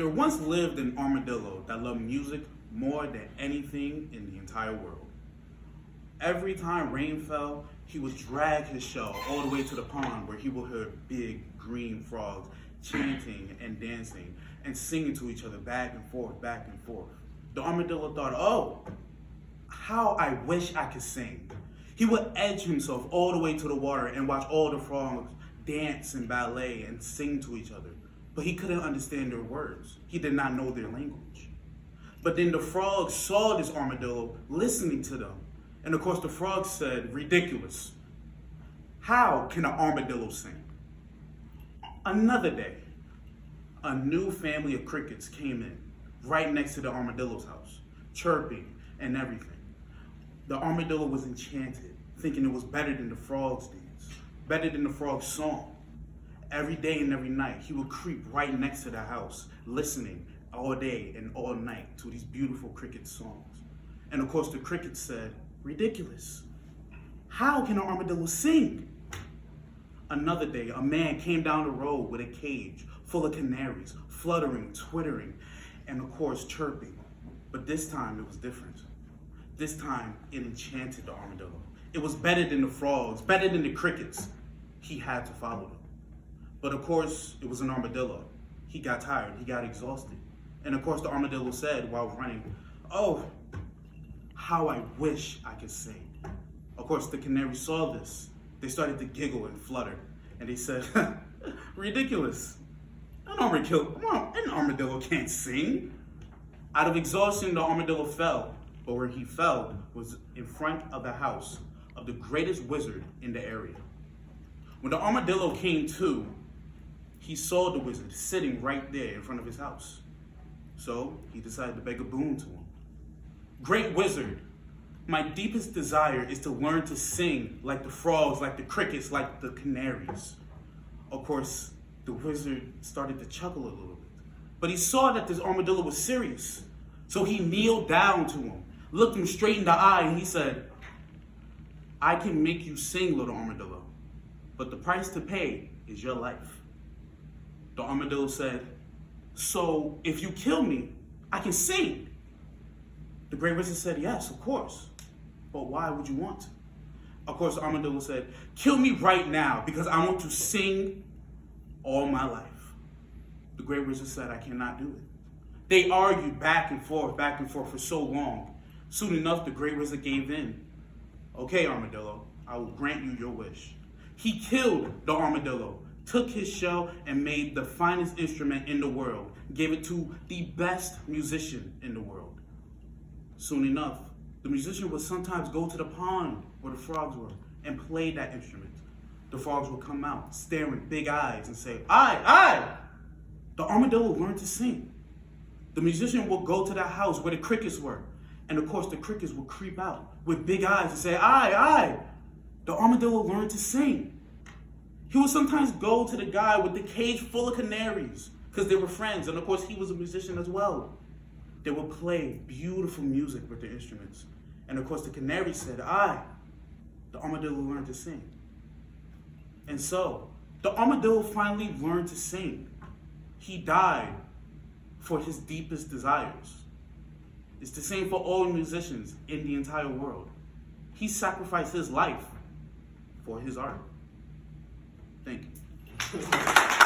There once lived an armadillo that loved music more than anything in the entire world. Every time rain fell, he would drag his shell all the way to the pond where he would hear big green frogs chanting and dancing and singing to each other back and forth, back and forth. The armadillo thought, oh, how I wish I could sing. He would edge himself all the way to the water and watch all the frogs dance and ballet and sing to each other. But he couldn't understand their words. He did not know their language. But then the frogs saw this armadillo listening to them. And of course the frogs said, ridiculous. How can an armadillo sing? Another day, a new family of crickets came in right next to the armadillo's house, chirping and everything. The armadillo was enchanted, thinking it was better than the frogs' dance, better than the frogs' song. Every day and every night, he would creep right next to the house, listening all day and all night to these beautiful cricket songs. And of course, the crickets said, ridiculous. How can an armadillo sing? Another day, a man came down the road with a cage full of canaries, fluttering, twittering, and of course, chirping. But this time, it was different. This time, it enchanted the armadillo. It was better than the frogs, better than the crickets. He had to follow them. But of course, it was an armadillo. He got tired, he got exhausted. And of course, the armadillo said while running, oh, how I wish I could sing. Of course, the canaries saw this. They started to giggle and flutter. And they said, ridiculous. An armadillo can't sing. Out of exhaustion, the armadillo fell. But where he fell was in front of the house of the greatest wizard in the area. When the armadillo came to, he saw the wizard sitting right there in front of his house. So he decided to beg a boon to him. Great wizard, my deepest desire is to learn to sing like the frogs, like the crickets, like the canaries. Of course, the wizard started to chuckle a little bit. But he saw that this armadillo was serious. So he kneeled down to him, looked him straight in the eye, and he said, I can make you sing, little armadillo, but the price to pay is your life. The armadillo said, so if you kill me, I can sing. The great wizard said, yes, of course. But why would you want to? Of course, the armadillo said, kill me right now because I want to sing all my life. The great wizard said, I cannot do it. They argued back and forth for so long. Soon enough, the great wizard gave in. Okay, armadillo, I will grant you your wish. He killed the armadillo, took his shell and made the finest instrument in the world, gave it to the best musician in the world. Soon enough, the musician would sometimes go to the pond where the frogs were and play that instrument. The frogs would come out, staring big eyes and say, aye. The armadillo learned to sing. The musician would go to that house where the crickets were. And of course, the crickets would creep out with big eyes and say, aye. The armadillo learned to sing. He would sometimes go to the guy with the cage full of canaries because they were friends. And of course, he was a musician as well. They would play beautiful music with their instruments. And of course, the canary said, aye. The armadillo learned to sing. And so, the armadillo finally learned to sing. He died for his deepest desires. It's the same for all musicians in the entire world. He sacrificed his life for his art. Thank you.